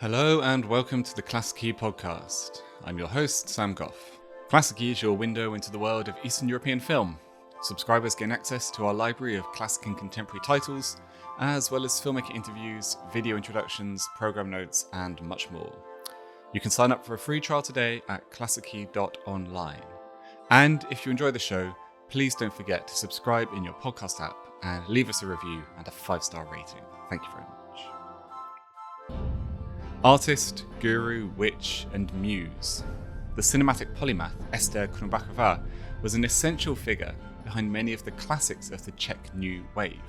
Hello and welcome to the Klassiki podcast. I'm your host, Sam Goff. Klassiki is your window into the world of Eastern European film. Subscribers gain access to our library of classic and contemporary titles, as well as filmmaker interviews, video introductions, program notes, and much more. You can sign up for a free trial today at klassiki.online. And if you enjoy the show, please don't forget to subscribe in your podcast app and leave us a review and a 5-star rating. Thank you very much. Artist, guru, witch, and muse. The cinematic polymath Ester Krumbachová was an essential figure behind many of the classics of the Czech New Wave,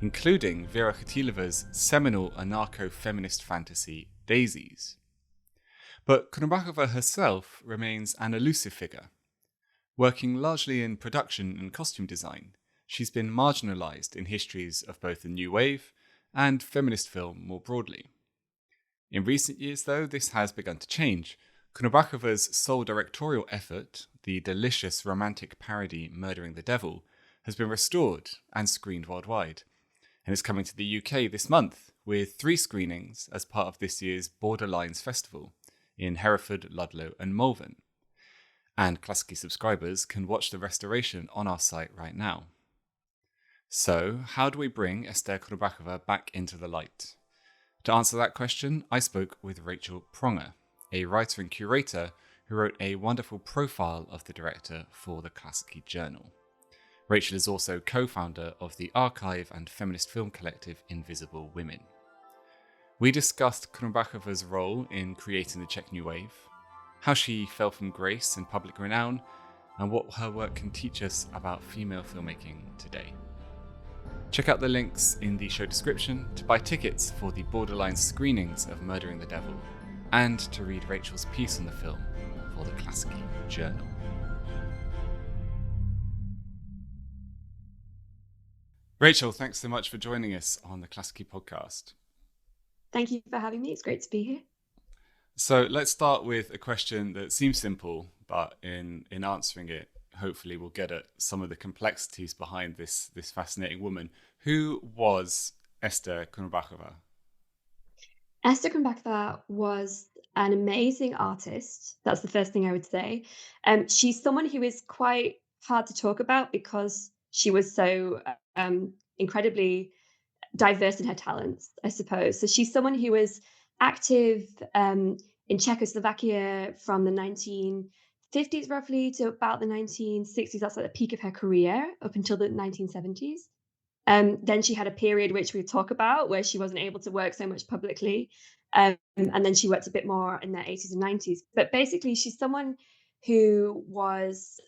including Vera Chytilová's seminal anarcho-feminist fantasy Daisies. But Krumbachová herself remains an elusive figure. Working largely in production and costume design, she's been marginalised in histories of both the New Wave and feminist film more broadly. In recent years, though, this has begun to change. Krumbachová's sole directorial effort, the delicious romantic parody Murdering the Devil, has been restored and screened worldwide, and is coming to the UK this month with 3 screenings as part of this year's Borderlines Festival in Hereford, Ludlow and Malvern. And Klassiki subscribers can watch the restoration on our site right now. So, how do we bring Ester Krumbachová back into the light? To answer that question, I spoke with Rachel Pronger, a writer and curator who wrote a wonderful profile of the director for the Klassiki Journal. Rachel is also co-founder of the archive and feminist film collective Invisible Women. We discussed Krumbachová's role in creating the Czech New Wave, how she fell from grace and public renown, and what her work can teach us about female filmmaking today. Check out the links in the show description to buy tickets for the Borderline screenings of Murdering the Devil and to read Rachel's piece on the film for the Klassiki Journal. Rachel, thanks so much for joining us on the Klassiki podcast. Thank you for having me. It's great to be here. So let's start with a question that seems simple, but in answering it, hopefully we'll get at some of the complexities behind this fascinating woman. Who was Ester Krumbachová? Ester Krumbachová was an amazing artist. That's the first thing I would say. She's someone who is quite hard to talk about because she was so incredibly diverse in her talents, I suppose. So she's someone who was active in Czechoslovakia from the 1950s roughly to about the 1960s. That's like the peak of her career up until the 1970s. Then she had a period which we talk about where she wasn't able to work so much publicly. And then she worked a bit more in the 80s and 90s. But basically, she's someone who was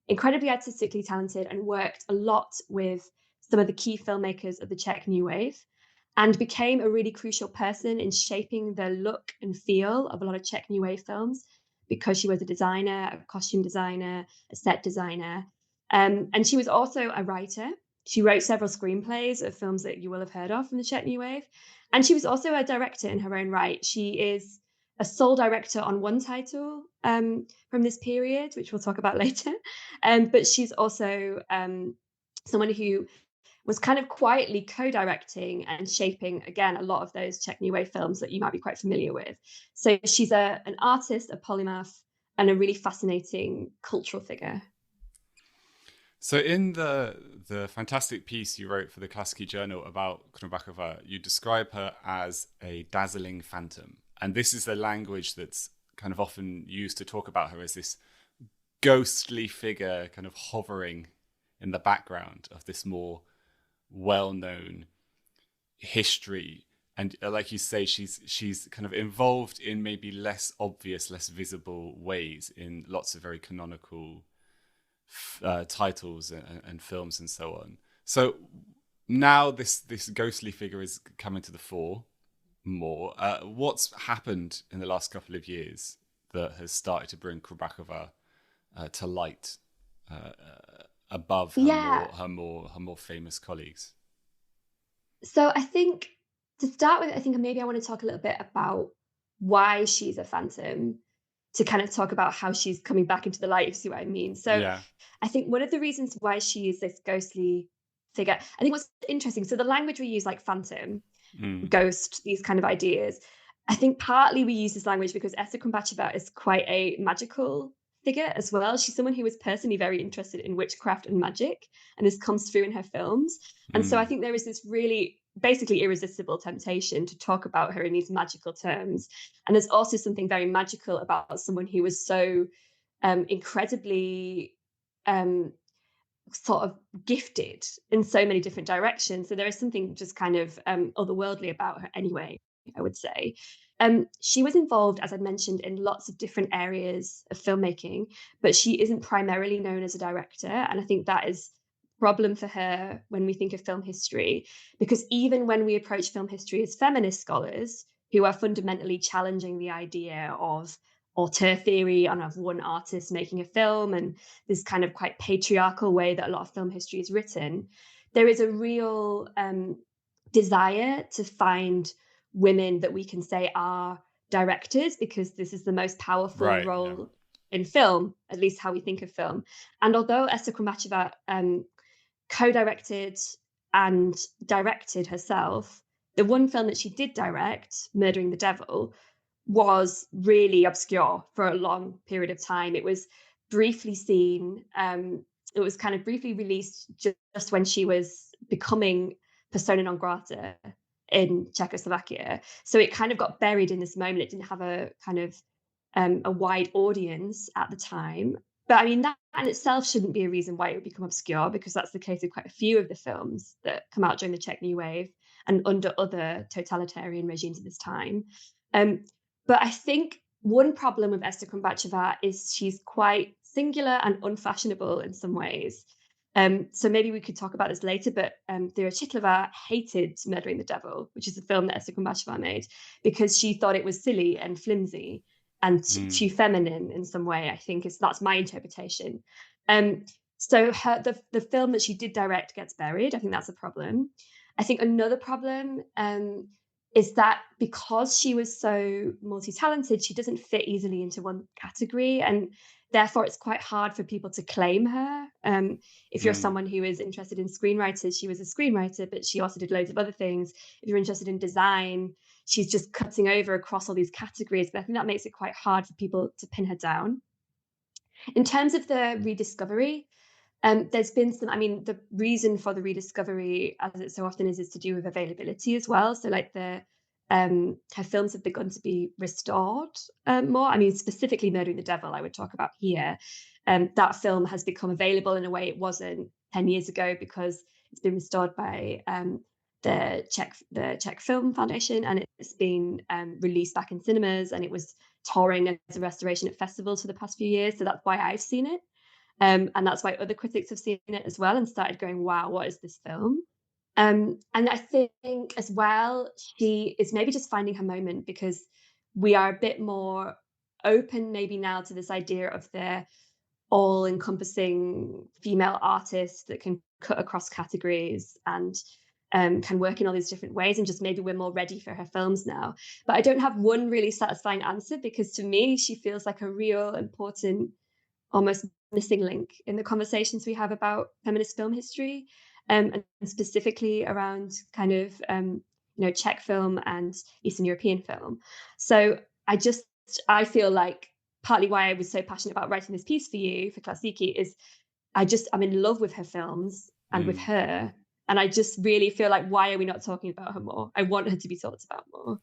incredibly artistically talented and worked a lot with some of the key filmmakers of the Czech New Wave and became a really crucial person in shaping the look and feel of a lot of Czech New Wave films because she was a designer, a costume designer, a set designer. And she was also a writer. She wrote several screenplays of films that you will have heard of from the Czech New Wave. And she was also a director in her own right. She is a sole director on one title from this period, which we'll talk about later. But she's also someone who was kind of quietly co-directing and shaping, again, a lot of those Czech New Wave films that you might be quite familiar with. So she's an artist, a polymath, and a really fascinating cultural figure. So in the fantastic piece you wrote for the Klassiki Journal about Krumbachová, you describe her as a dazzling phantom. And this is the language that's kind of often used to talk about her as this ghostly figure kind of hovering in the background of this more well-known history. And like you say, she's kind of involved in maybe less obvious, less visible ways in lots of very canonical titles and films and so on. So now this ghostly figure is coming to the fore more. What's happened in the last couple of years that has started to bring Krumbachová to light above her more famous colleagues? So I think to start with, I think maybe I want to talk a little bit about why she's a phantom, to kind of talk about how she's coming back into the light, if you see what I mean. So yeah. I think one of the reasons why she is this ghostly figure, I think what's interesting, so the language we use, like phantom, ghost, these kind of ideas, I think partly we use this language because Ester Krumbachová is quite a magical figure as well. She's someone who was personally very interested in witchcraft and magic, and this comes through in her films. And so I think there is this really basically irresistible temptation to talk about her in these magical terms. And there's also something very magical about someone who was so incredibly sort of gifted in so many different directions. So there is something just kind of otherworldly about her anyway, I would say. She was involved, as I mentioned, in lots of different areas of filmmaking, but she isn't primarily known as a director. And I think that is a problem for her when we think of film history, because even when we approach film history as feminist scholars who are fundamentally challenging the idea of auteur theory and of one artist making a film and this kind of quite patriarchal way that a lot of film history is written, there is a real desire to find women that we can say are directors, because this is the most powerful role in film, at least how we think of film. And although Ester Krumbachová co-directed and directed herself, the one film that she did direct, Murdering the Devil, was really obscure for a long period of time. It was briefly seen. It was kind of briefly released just when she was becoming persona non grata in Czechoslovakia. So it kind of got buried in this moment. It didn't have a kind of a wide audience at the time. But I mean, that in itself shouldn't be a reason why it would become obscure, because that's the case with quite a few of the films that come out during the Czech New Wave and under other totalitarian regimes at this time. But I think one problem with Ester Krumbachová is she's quite singular and unfashionable in some ways. So maybe we could talk about this later, but Vera Chytlová hated Murdering the Devil, which is a film that Ester Krumbachová made, because she thought it was silly and flimsy and too feminine in some way. I think that's my interpretation. So the film that she did direct gets buried. I think that's a problem. I think another problem is that because she was so multi-talented, she doesn't fit easily into one category, and therefore it's quite hard for people to claim her. If you're someone who is interested in screenwriters, she was a screenwriter, but she also did loads of other things. If you're interested in design, she's just cutting over across all these categories, but I think that makes it quite hard for people to pin her down. In terms of the rediscovery, there's been some, I mean, the reason for the rediscovery, as it so often is to do with availability as well. So like her films have begun to be restored more. I mean, specifically Murdering the Devil, I would talk about here. That film has become available in a way it wasn't 10 years ago, because it's been restored by the Czech Film Foundation, and it's been released back in cinemas, and it was touring as a restoration at festivals for the past few years. So that's why I've seen it. And that's why other critics have seen it as well and started going, wow, what is this film? And I think as well, she is maybe just finding her moment, because we are a bit more open maybe now to this idea of the all-encompassing female artist that can cut across categories and can work in all these different ways, and just maybe we're more ready for her films now. But I don't have one really satisfying answer, because to me, she feels like a real important, almost missing link in the conversations we have about feminist film history, and specifically around kind of Czech film and Eastern European film. So I feel like partly why I was so passionate about writing this piece for you for Klassiki is I'm in love with her films and with her, and I just really feel like, why are we not talking about her more? I want her to be talked about more.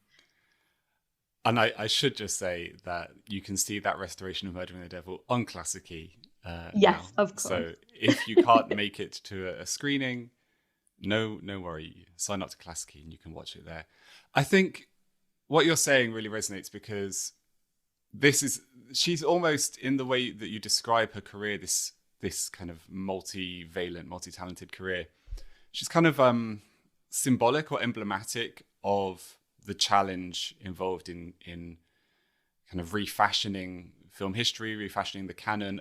And I should just say that you can see that restoration of Murdering the Devil on Klassiki yes, now. Of course. So if you can't make it to a screening, no worry. Sign up to Klassiki and you can watch it there. I think what you're saying really resonates, because she's almost, in the way that you describe her career, this kind of multivalent, multi-talented career, she's kind of symbolic or emblematic of the challenge involved in kind of refashioning film history, refashioning the canon,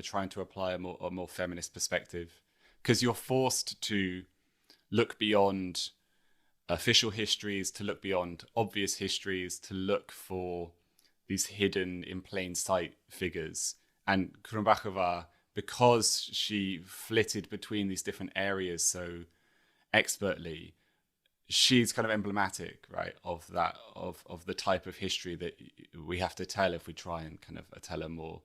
trying to apply a more feminist perspective, because you're forced to look beyond official histories, to look beyond obvious histories, to look for these hidden in plain sight figures. And Krumbachová, because she flitted between these different areas so expertly, she's kind of emblematic, right, of that of the type of history that we have to tell if we try and kind of tell a more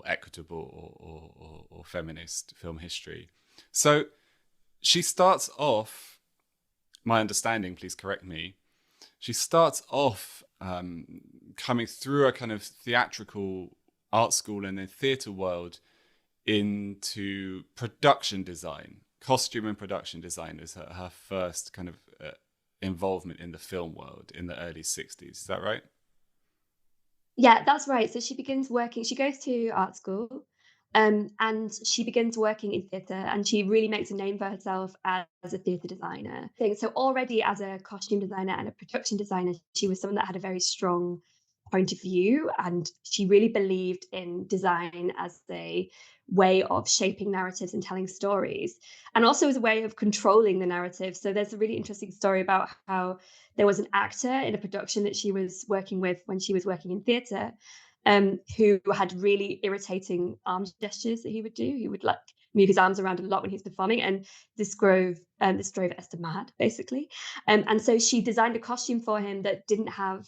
equitable or feminist film history. So she starts off, my understanding, please correct me, she starts off coming through a kind of theatrical art school and then theatre world into production design. Costume and production design is her first kind of involvement in the film world in the early 60s. Is that right? Yeah, that's right. So she begins working, she goes to art school, and she begins working in theatre, and she really makes a name for herself as a theatre designer. So already as a costume designer and a production designer, she was someone that had a very strong point of view, and she really believed in design as a way of shaping narratives and telling stories, and also as a way of controlling the narrative. So there's a really interesting story about how there was an actor in a production that she was working with when she was working in theatre, who had really irritating arm gestures that he would do. He would like move his arms around a lot when he was performing, and this drove Esther mad, basically. And so she designed a costume for him that didn't have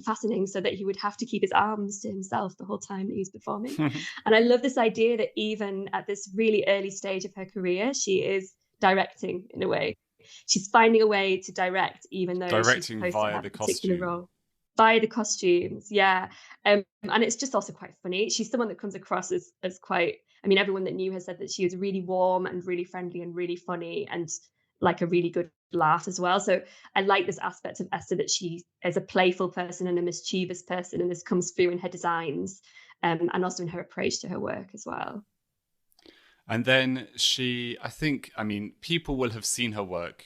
fastening, so that he would have to keep his arms to himself the whole time that he was performing. And I love this idea that even at this really early stage of her career, she is directing in a way. She's finding a way to direct, even though she's Directing supposed to via have the a particular costume. role. By the costumes, yeah. And it's just also quite funny. She's someone that comes across as quite, I mean, everyone that knew her said that she was really warm and really friendly and really funny and like a really good laugh as well. So I like this aspect of Esther, that she is a playful person and a mischievous person, and this comes through in her designs, and also in her approach to her work as well. And then she, I mean, people will have seen her work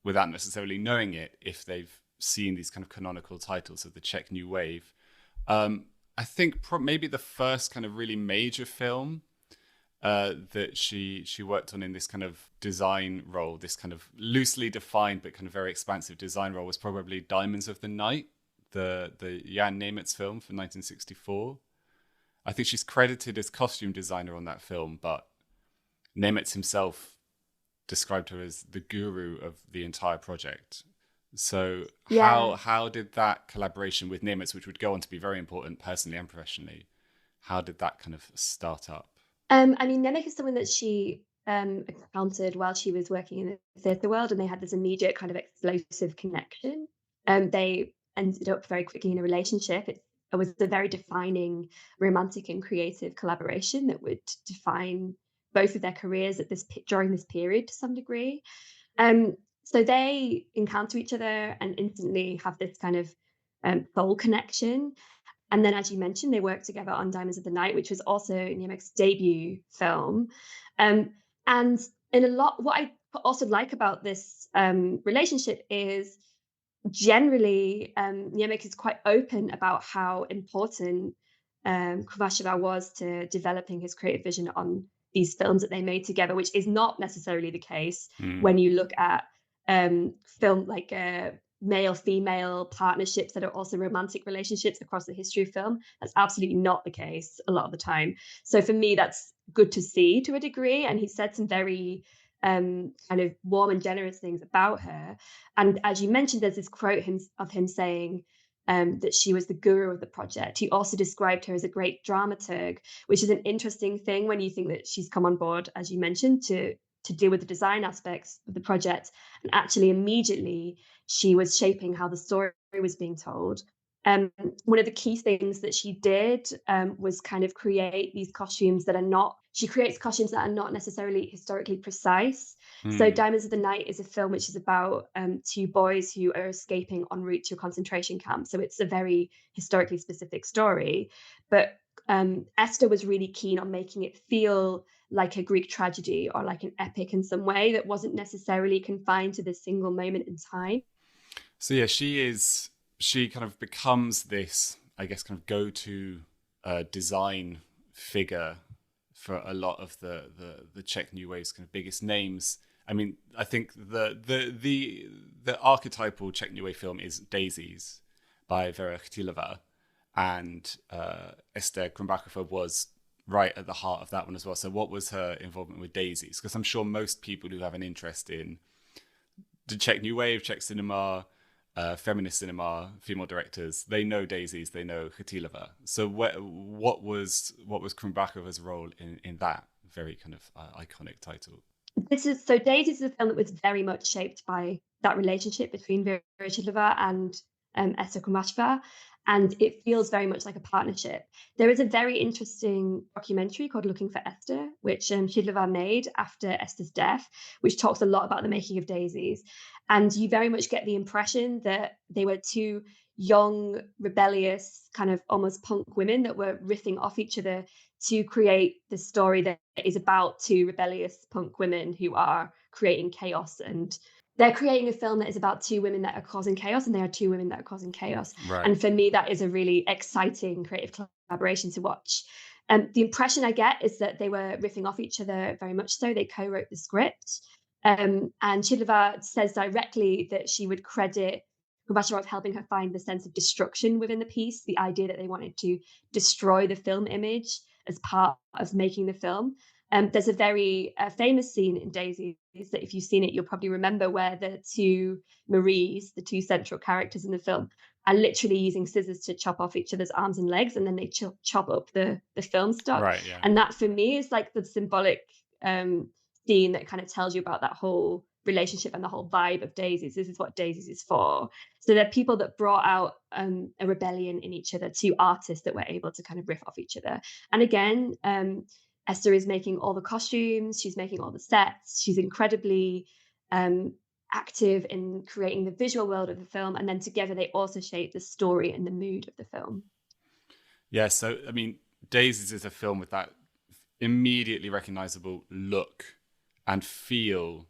without necessarily knowing it if they've seen these kind of canonical titles of the Czech New Wave. I think maybe the first kind of really major film that she worked on in this kind of design role, this kind of loosely defined but kind of very expansive design role, was probably Diamonds of the Night, the Jan Nemetz film from 1964. I think she's credited as costume designer on that film, but Nemetz himself described her as the guru of the entire project. So Yeah. how did that collaboration with Nemetz, which would go on to be very important personally and professionally, how did that kind of start up? I mean, Nemec is someone that she encountered while she was working in the theatre world, and they had this immediate kind of explosive connection. They ended up very quickly in a relationship. It was a very defining romantic and creative collaboration that would define both of their careers at during this period to some degree. So they encounter each other and instantly have this kind of soul connection. And then, as you mentioned, they worked together on Diamonds of the Night, which was also Niemek's debut film. Um, and in a lot, what I also like about this relationship is generally Niemek is quite open about how important Krumbachová was to developing his creative vision on these films that they made together, which is not necessarily the case Mm. when you look at film like male-female partnerships that are also romantic relationships across the history of film. That's absolutely not the case a lot of the time. So for me, that's good to see to a degree. And he said some very kind of warm and generous things about her. And as you mentioned, there's this quote of him saying that she was the guru of the project. He also described her as a great dramaturg, which is an interesting thing when you think that she's come on board, as you mentioned, to deal with the design aspects of the project. And actually, immediately, she was shaping how the story was being told. One of the key things that she did was kind of create these costumes that are not, she creates costumes that are not necessarily historically precise. So Mm. Diamonds of the Night is a film which is about two boys who are escaping en route to a concentration camp. So it's a very historically specific story. But Esther was really keen on making it feel like a Greek tragedy or like an epic in some way that wasn't necessarily confined to this single moment in time. So yeah, she kind of becomes this, I guess, kind of go-to design figure for a lot of the Czech New Wave's kind of biggest names. I mean, I think the archetypal Czech New Wave film is Daisies by Vera Chytilova, and Ester Krumbachová was right at the heart of that one as well. So what was her involvement with Daisies? Because I'm sure most people who have an interest in the Czech New Wave, Czech cinema, feminist cinema, female directors, they know Daisies, they know Chytilova. So what was Krumbachova's role in that very kind of iconic title? Daisies is a film that was very much shaped by that relationship between Vera Chytilova and Ester Krumbachová, and it feels very much like a partnership. There is a very interesting documentary called Looking for Esther, which Chytilova made after Esther's death, which talks a lot about the making of Daisies. And you very much get the impression that they were two young, rebellious, kind of almost punk women that were riffing off each other to create the story that is about two rebellious punk women who are creating chaos, and they're creating a film that is about two women that are causing chaos, and they are two women that are causing chaos. Right. And for me, that is a really exciting creative collaboration to watch. The impression I get is that they were riffing off each other very much so. They co-wrote the script. And Chytilova says directly that she would credit Krumbachová with helping her find the sense of destruction within the piece, the idea that they wanted to destroy the film image as part of making the film. There's a very famous scene in Daisies that if you've seen it, you'll probably remember, where the two Maries, the two central characters in the film, are literally using scissors to chop off each other's arms and legs, and then they chop up the film stock. Right, yeah. And that for me is like the symbolic scene that kind of tells you about that whole relationship and the whole vibe of Daisies. This is what Daisies is for. So they're people that brought out a rebellion in each other, two artists that were able to kind of riff off each other. And again, Ester is making all the costumes, she's making all the sets, she's incredibly active in creating the visual world of the film, and then together they also shape the story and the mood of the film. Yeah, so I mean, Daisies is a film with that immediately recognizable look and feel,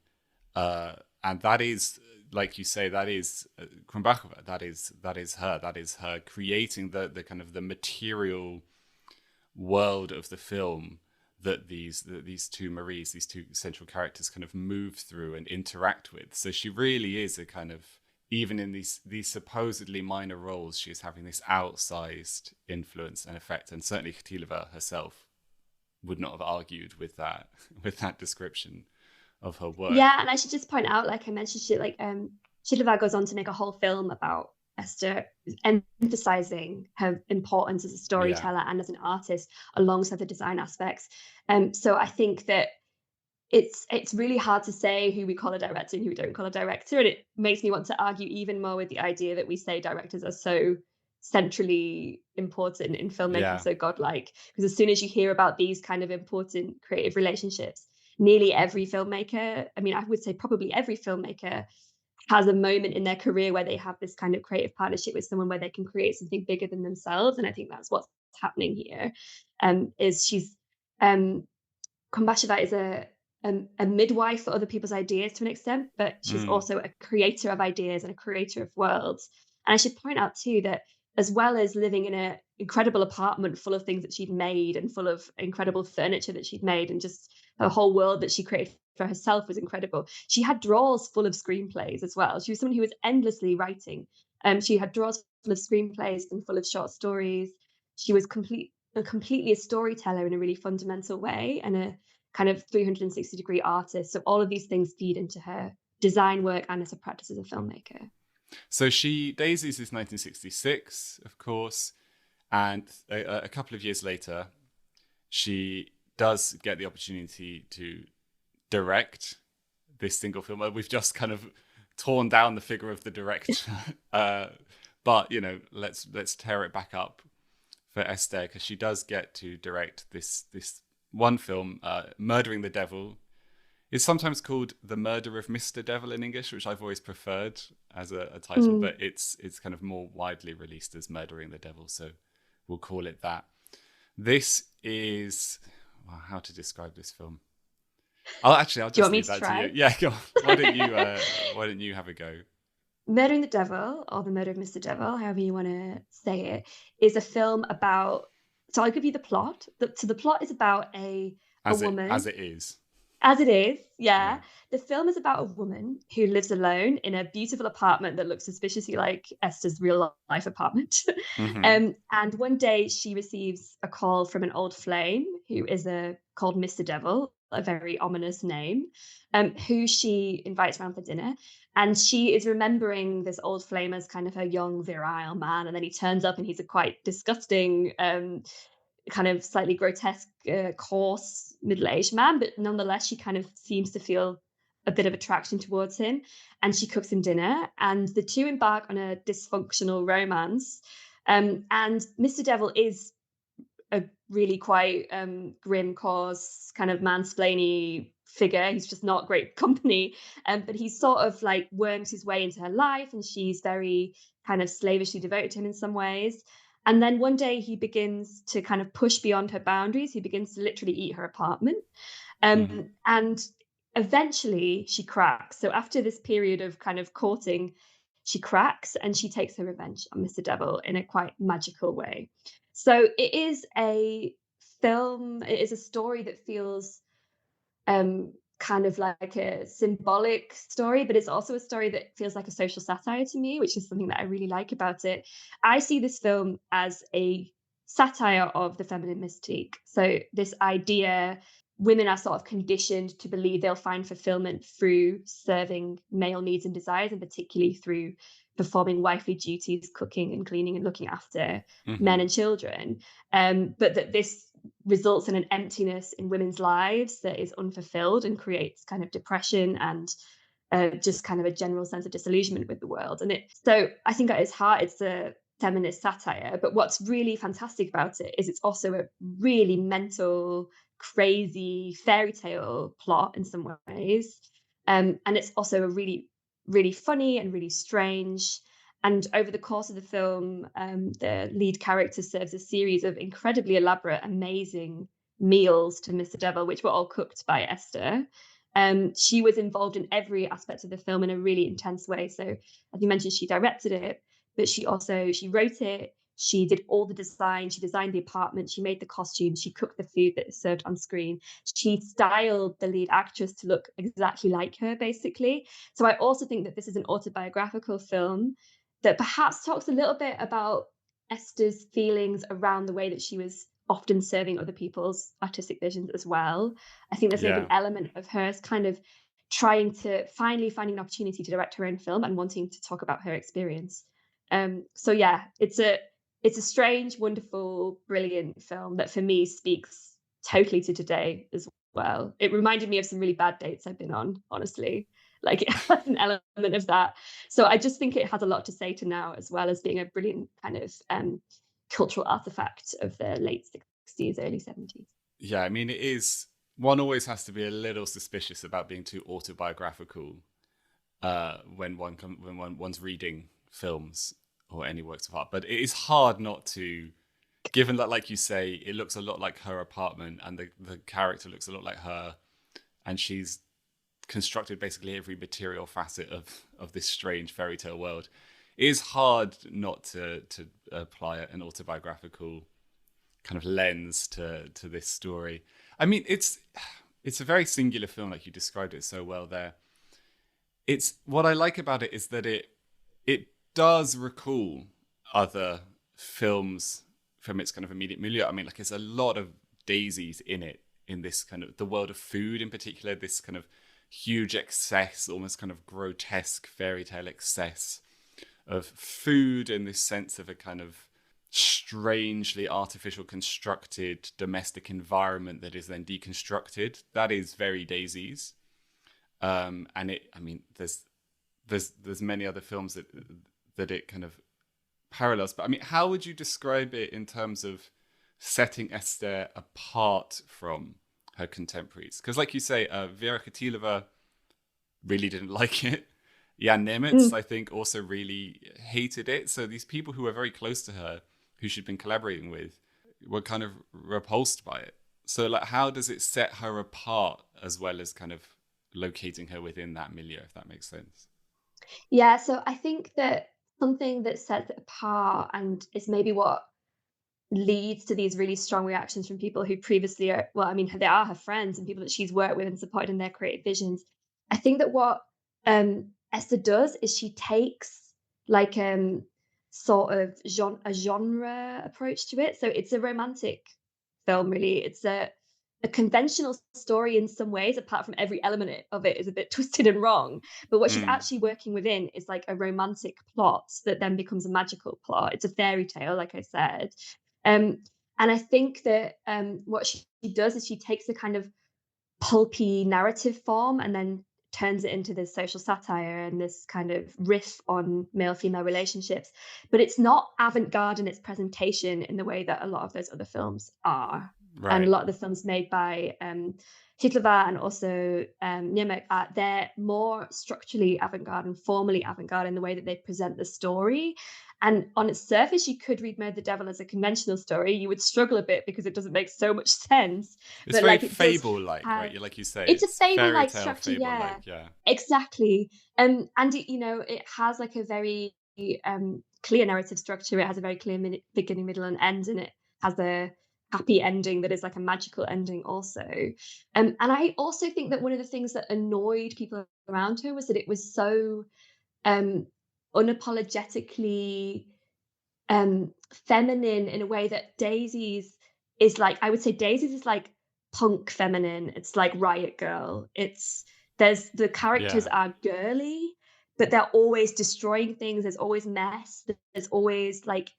and that is, like you say, that is Krumbachová. That is her creating the kind of the material world of the film that these two Maries, these two central characters, kind of move through and interact with. So she really is a kind of, even in these supposedly minor roles, she is having this outsized influence and effect. And certainly Chytilova herself would not have argued with that description of her work. Yeah, and I should just point out, like I mentioned, Chytilova goes on to make a whole film about Ester, emphasizing her importance as a storyteller and as an artist alongside the design aspects. So I think that it's really hard to say who we call a director and who we don't call a director, and it makes me want to argue even more with the idea that we say directors are so centrally important in filmmaking, so godlike, because as soon as you hear about these kind of important creative relationships, nearly every filmmaker, I mean, I would say probably every filmmaker, has a moment in their career where they have this kind of creative partnership with someone where they can create something bigger than themselves. And I think that's what's happening here. Is she's Krumbachová is a midwife for other people's ideas to an extent, but she's also a creator of ideas and a creator of worlds. And I should point out too that as well as living in an incredible apartment full of things that she'd made and full of incredible furniture that she'd made, and just her whole world that she created for herself was incredible, she had drawers full of screenplays as well. She was someone who was endlessly writing. She had drawers full of screenplays and full of short stories. She was completely a storyteller in a really fundamental way, and a kind of 360-degree artist. So all of these things feed into her design work and as a practice as a filmmaker. So Daisies is 1966, of course, and a couple of years later, she does get the opportunity to direct this single film. We've just kind of torn down the figure of the director, but let's tear it back up for Ester, because she does get to direct this one film, Murdering the Devil. It's sometimes called The Murder of Mr. Devil in English, which I've always preferred as a title, but it's kind of more widely released as Murdering the Devil, so we'll call it that. This is, well, how to describe this film? I'll just leave that to you. Yeah, go on. Why don't you have a go? Murdering the Devil, or The Murder of Mr. Devil, however you want to say it, is a film about, so I'll give you the plot. The plot is about a woman. As it is. As it is, yeah. The film is about a woman who lives alone in a beautiful apartment that looks suspiciously like Esther's real life apartment. And one day she receives a call from an old flame who is called Mr. Devil, a very ominous name, who she invites around for dinner. And she is remembering this old flame as kind of her young, virile man. And then he turns up and he's a quite disgusting, kind of slightly grotesque, coarse, middle-aged man. But nonetheless, she kind of seems to feel a bit of attraction towards him. And she cooks him dinner. And the two embark on a dysfunctional romance. And Mr. Devil is a really quite grim, coarse, kind of mansplainy figure. He's just not great company. But he's sort of like worms his way into her life, and she's very kind of slavishly devoted to him in some ways. And then one day he begins to kind of push beyond her boundaries. He begins to literally eat her apartment. And eventually she cracks. So after this period of kind of courting, she cracks and she takes her revenge on Mr. Devil in a quite magical way. So it is a film, it is a story that feels kind of like a symbolic story, but it's also a story that feels like a social satire to me, which is something that I really like about it. I see this film as a satire of the feminine mystique. So this idea, women are sort of conditioned to believe they'll find fulfillment through serving male needs and desires, and particularly through performing wifely duties, cooking and cleaning and looking after men and children. But that this results in an emptiness in women's lives that is unfulfilled and creates kind of depression and just kind of a general sense of disillusionment with the world. So I think at its heart, it's a feminist satire. But what's really fantastic about it is it's also a really mental, crazy fairy tale plot in some ways. And it's also a really, really funny and really strange. And over the course of the film, the lead character serves a series of incredibly elaborate, amazing meals to Mr. Devil, which were all cooked by Ester. She was involved in every aspect of the film in a really intense way. So, as you mentioned, she directed it, but she wrote it. She did all the design. She designed the apartment. She made the costumes. She cooked the food that is served on screen. She styled the lead actress to look exactly like her, basically. So I also think that this is an autobiographical film that perhaps talks a little bit about Esther's feelings around the way that she was often serving other people's artistic visions as well. I think there's maybe an element of hers kind of trying to finding an opportunity to direct her own film and wanting to talk about her experience. So yeah, it's a strange, wonderful, brilliant film that for me speaks totally to today as well. It reminded me of some really bad dates I've been on, honestly. Like it has an element of that. So I just think it has a lot to say to now, as well as being a brilliant kind of cultural artifact of the late 60s, early 70s. Yeah, I mean, it is. One always has to be a little suspicious about being too autobiographical when one's reading films or any works of art. But it is hard not to, given that, like you say, it looks a lot like her apartment and the character looks a lot like her, and she's constructed basically every material facet of this strange fairy tale world. It is hard not to apply an autobiographical kind of lens to this story. I mean, it's a very singular film, like you described it so well there. It's what I like about it is that it does recall other films from its kind of immediate milieu. I mean, like, there's a lot of daisies in it, in this kind of the world of food in particular, this kind of huge excess, almost kind of grotesque fairy tale excess of food, in this sense of a kind of strangely artificial constructed domestic environment that is then deconstructed. That is very Daisies. And there's many other films that it kind of parallels. But I mean, how would you describe it in terms of setting Ester apart from her contemporaries? Because like you say, Vera Khotylova really didn't like it. Jan Nemitz, I think, also really hated it. So these people who were very close to her, who she'd been collaborating with, were kind of repulsed by it. So like, how does it set her apart as well as kind of locating her within that milieu, if that makes sense? Yeah, so I think that something that sets it apart and is maybe what leads to these really strong reactions from people who previously are, well, I mean, they are her friends and people that she's worked with and supported in their creative visions. I think that what Esther does is she takes like sort of a genre approach to it. So it's a romantic film, really. a conventional story in some ways, apart from every element of it is a bit twisted and wrong. But what she's Mm. actually working within is like a romantic plot that then becomes a magical plot. It's a fairy tale, like I said. Um, and I think that what she does is she takes a kind of pulpy narrative form and then turns it into this social satire and this kind of riff on male female relationships. But it's not avant garde in its presentation in the way that a lot of those other films are. And a Right. lot of the films made by Hitlova and also Niemek, they're more structurally avant garde and formally avant garde in the way that they present the story. And on its surface, you could read Murder the Devil as a conventional story. You would struggle a bit because it doesn't make so much sense. It's But very like it does fable-like, right? have, Like you say, it's a it's fairy fable-like tale structure, yeah, fable-like. Yeah. exactly. And it has like a very clear narrative structure. It has a very clear beginning, middle, and end, and it has a happy ending that is like a magical ending also. And I also think that one of the things that annoyed people around her was that it was so um, unapologetically feminine in a way that Daisy's is like. I would say Daisy's is like punk feminine. It's like Riot Girl. It's there's the characters Yeah. are girly, but they're always destroying things. There's always mess. There's always like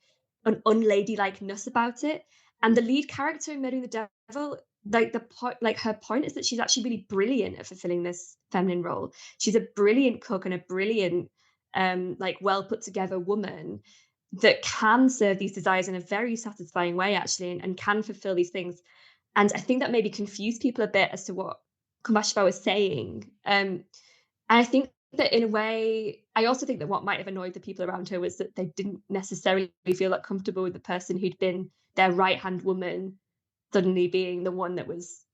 an unladylikeness about it. And the lead character in Murdering the Devil, like the point, like her point is that she's actually really brilliant at fulfilling this feminine role. She's a brilliant cook and a brilliant, like well put together woman that can serve these desires in a very satisfying way, actually, and can fulfill these things. And I think that maybe confused people a bit as to what Krumbachová was saying. And I think that in a way, I also think that what might have annoyed the people around her was that they didn't necessarily feel that comfortable with the person who'd been their right hand woman suddenly being the one that was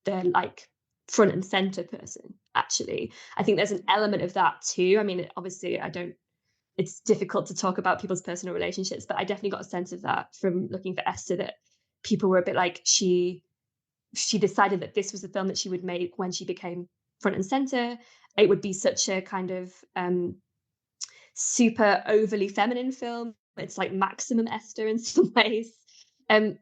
their like front and center person. Actually, I think there's an element of that too. I mean, obviously, I don't it's difficult to talk about people's personal relationships, but I definitely got a sense of that from looking for Esther, that people were a bit like she decided that this was the film that she would make when she became front and center. It would be such a kind of super overly feminine film. It's like maximum Esther in some ways.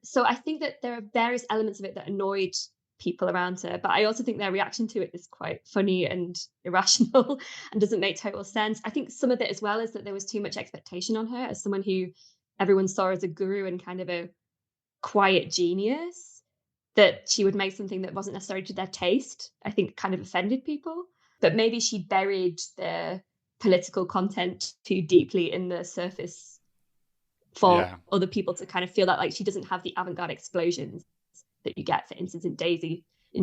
So I think that there are various elements of it that annoyed people around her, but I also think their reaction to it is quite funny and irrational and doesn't make total sense. I think some of it as well is that there was too much expectation on her as someone who everyone saw as a guru and kind of a quiet genius, that she would make something that wasn't necessarily to their taste. I think kind of offended people, but maybe she buried the political content too deeply in the surface for Yeah. other people to kind of feel that like she doesn't have the avant-garde explosions that you get, for instance, in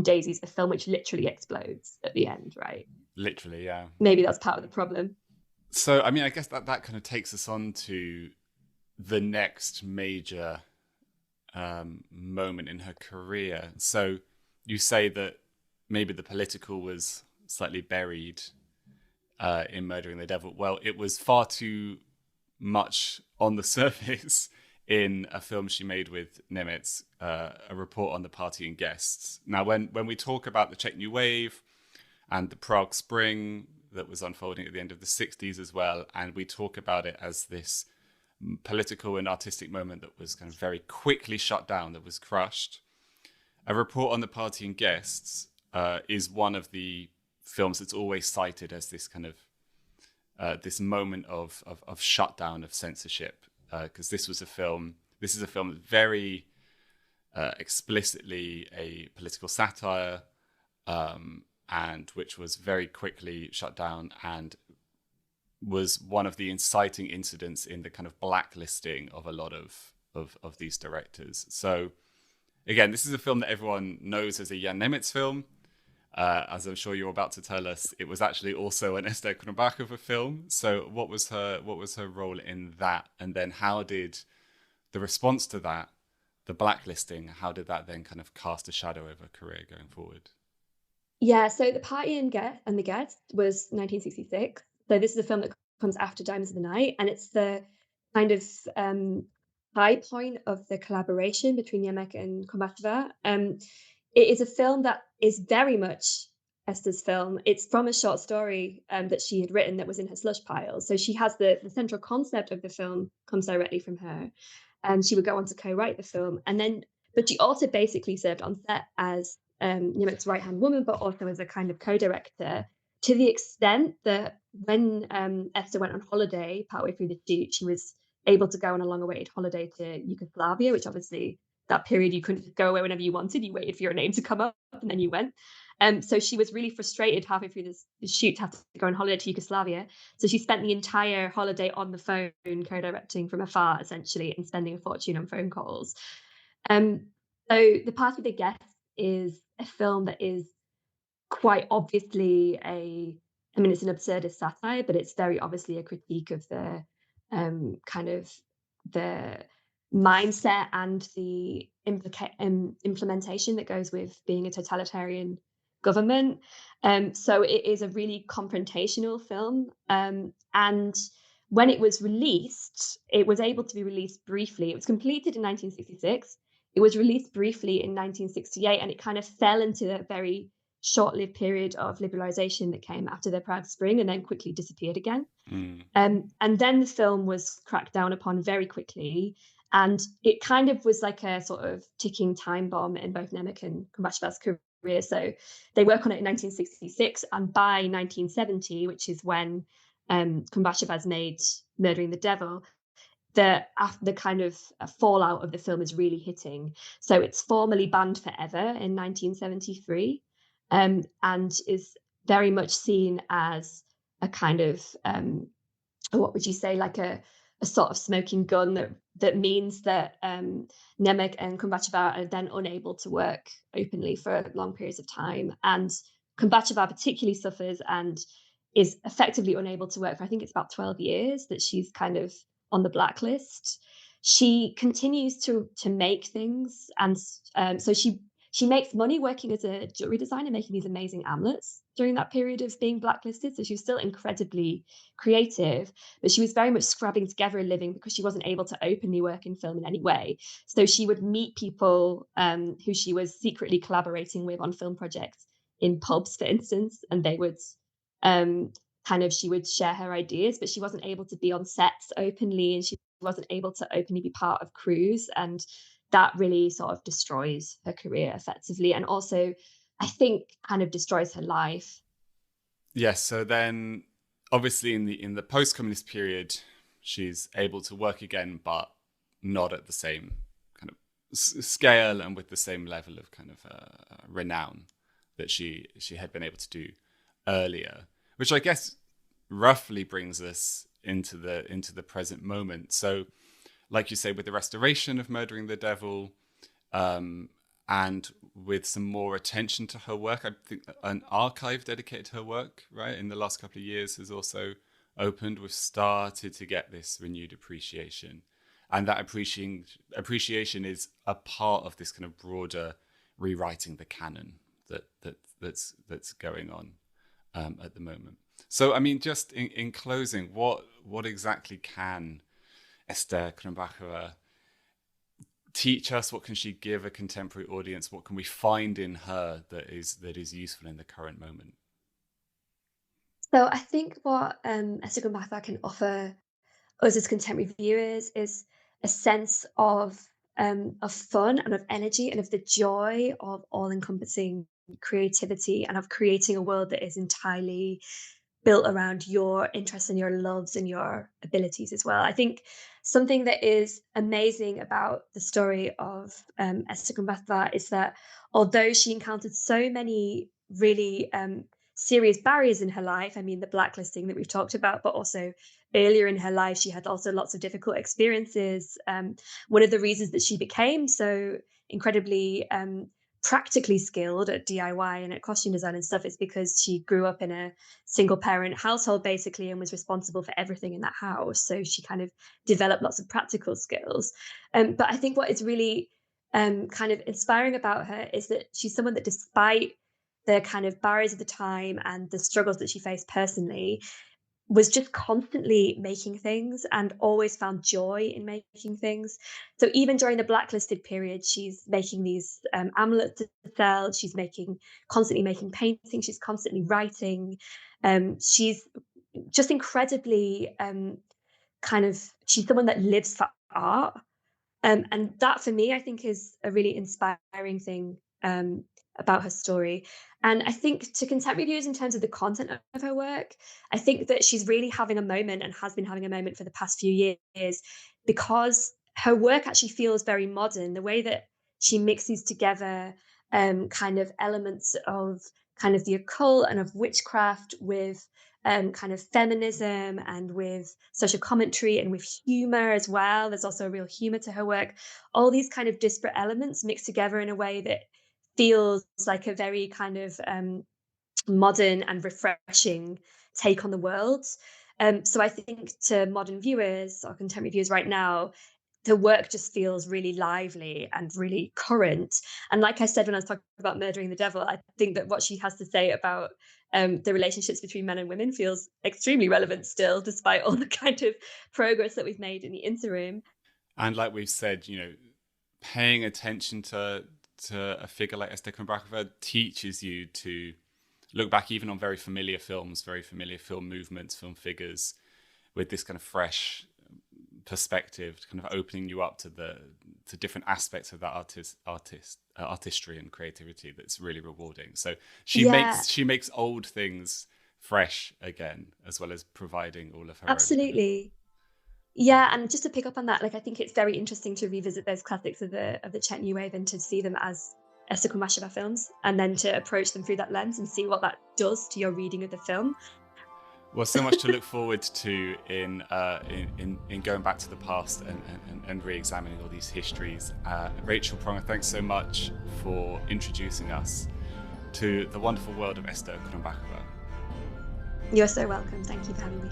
Daisy's a film which literally explodes at the end, right? Literally, yeah. Maybe that's part of the problem. So, I mean, I guess that kind of takes us on to the next major moment in her career. So, you say that maybe the political was slightly buried in Murdering the Devil. Well, it was far too much on the surface in a film she made with Nimitz, A Report on the Party and Guests. Now, when we talk about the Czech New Wave and the Prague Spring that was unfolding at the end of the 60s as well, and we talk about it as this political and artistic moment that was kind of very quickly shut down, that was crushed. A Report on the Party and Guests is one of the films that's always cited as this kind of this moment of shutdown of censorship, because this is a film that's very explicitly a political satire, and which was very quickly shut down and was one of the inciting incidents in the kind of blacklisting of a lot of these directors. So again, this is a film that everyone knows as a Jan Nemitz film. As I'm sure you're about to tell us, it was actually also an Ester Krumbachová film. So what was her role in that? And then how did the response to that, the blacklisting, how did that then kind of cast a shadow over her career going forward? Yeah, so The Party and the Guest was 1966. So this is a film that comes after Diamonds of the Night, and it's the kind of high point of the collaboration between Yemek and Krumbachová. It is a film that is very much Esther's film. It's from a short story that she had written that was in her slush pile. So she has the central concept of the film comes directly from her. And she would go on to co-write the film. And then But she also basically served on set as Nemec's right-hand woman, but also as a kind of co-director, to the extent that when Esther went on holiday partway through the shoot, she was able to go on a long-awaited holiday to Yugoslavia, which obviously that period you couldn't just go away whenever you wanted. You waited for your name to come up and then you went. So she was really frustrated halfway through this shoot to have to go on holiday to Yugoslavia. So she spent the entire holiday on the phone, co-directing from afar, essentially, and spending a fortune on phone calls. Um, so The Party of the Guests is a film that is quite obviously I mean, it's an absurdist satire, but it's very obviously a critique of the kind of the mindset and the implementation that goes with being a totalitarian government. So it is a really confrontational film. And when it was released, it was able to be released briefly. It was completed in 1966. It was released briefly in 1968, and it kind of fell into a very short-lived period of liberalization that came after the Prague Spring and then quickly disappeared again. Mm. And then the film was cracked down upon very quickly, and it kind of was like a sort of ticking time bomb in both Nemec and Kumbashova's career. So they work on it in 1966, and by 1970, which is when Kumbashova's made Murdering the Devil, the kind of fallout of the film is really hitting. So it's formally banned forever in 1973, and is very much seen as a kind of what would you say, like a sort of smoking gun that means that Nemec and Kumbacheva are then unable to work openly for long periods of time, and Kumbacheva particularly suffers and is effectively unable to work for, I think it's about 12 years that she's kind of on the blacklist. She continues to make things, and so she makes money working as a jewelry designer, making these amazing amulets during that period of being blacklisted. So she was still incredibly creative, but she was very much scrabbing together a living because she wasn't able to openly work in film in any way. So she would meet people who she was secretly collaborating with on film projects in pubs, for instance, and they would she would share her ideas, but she wasn't able to be on sets openly, and she wasn't able to openly be part of crews. And that really sort of destroys her career effectively, and also I think kind of destroys her life. Yes. So then, obviously, in the post-communist period, she's able to work again, but not at the same kind of scale and with the same level of kind of renown that she had been able to do earlier. Which I guess roughly brings us into the present moment. So, like you say, with the restoration of Murdering the Devil, and with some more attention to her work, I think an archive dedicated to her work, right, in the last couple of years has also opened. We've started to get this renewed appreciation, and that appreciation is a part of this kind of broader rewriting the canon that's going on at the moment. So, I mean, just in closing, what exactly can Ester Krumbachová teach us? What can she give a contemporary audience? What can we find in her that is useful in the current moment? So I think what Ester Krumbachová can offer us as contemporary viewers is a sense of fun and of energy and of the joy of all-encompassing creativity and of creating a world that is entirely built around your interests and your loves and your abilities as well. I think something that is amazing about the story of Ester Krumbachová is that although she encountered so many really serious barriers in her life, I mean, the blacklisting that we've talked about, but also earlier in her life, she had also lots of difficult experiences. One of the reasons that she became so incredibly practically skilled at DIY and at costume design and stuff is because she grew up in a single parent household basically and was responsible for everything in that house. So she kind of developed lots of practical skills. But I think what is really kind of inspiring about her is that she's someone that, despite the kind of barriers of the time and the struggles that she faced personally, was just constantly making things and always found joy in making things. So even during the blacklisted period, she's making these amulets to sell. She's constantly making paintings. She's constantly writing. She's just incredibly she's someone that lives for art. And that for me, I think is a really inspiring thing about her story. And I think to contemporary viewers in terms of the content of her work, I think that she's really having a moment and has been having a moment for the past few years because her work actually feels very modern. The way that she mixes together kind of elements of kind of the occult and of witchcraft with kind of feminism and with social commentary and with humor as well. There's also a real humor to her work. All these kind of disparate elements mixed together in a way that feels like a very kind of modern and refreshing take on the world. So I think to modern viewers or contemporary viewers right now, the work just feels really lively and really current. And like I said when I was talking about Murdering the Devil, I think that what she has to say about the relationships between men and women feels extremely relevant still, despite all the kind of progress that we've made in the interim. And like we've said, paying attention to a figure like Ester Krumbachová teaches you to look back even on very familiar films, very familiar film movements, film figures, with this kind of fresh perspective, kind of opening you up to different aspects of that artistry and creativity. That's really rewarding. So Yeah, she makes old things fresh again, as well as providing all of her own kind of. absolutely. Yeah, and just to pick up on that, like I think it's very interesting to revisit those classics of the Czech New Wave and to see them as Ester Krumbachová films, and then to approach them through that lens and see what that does to your reading of the film. Well, so much to look forward to in going back to the past and re-examining all these histories. Rachel Pronger, thanks so much for introducing us to the wonderful world of Ester Krumbachová. You're so welcome. Thank you for having me.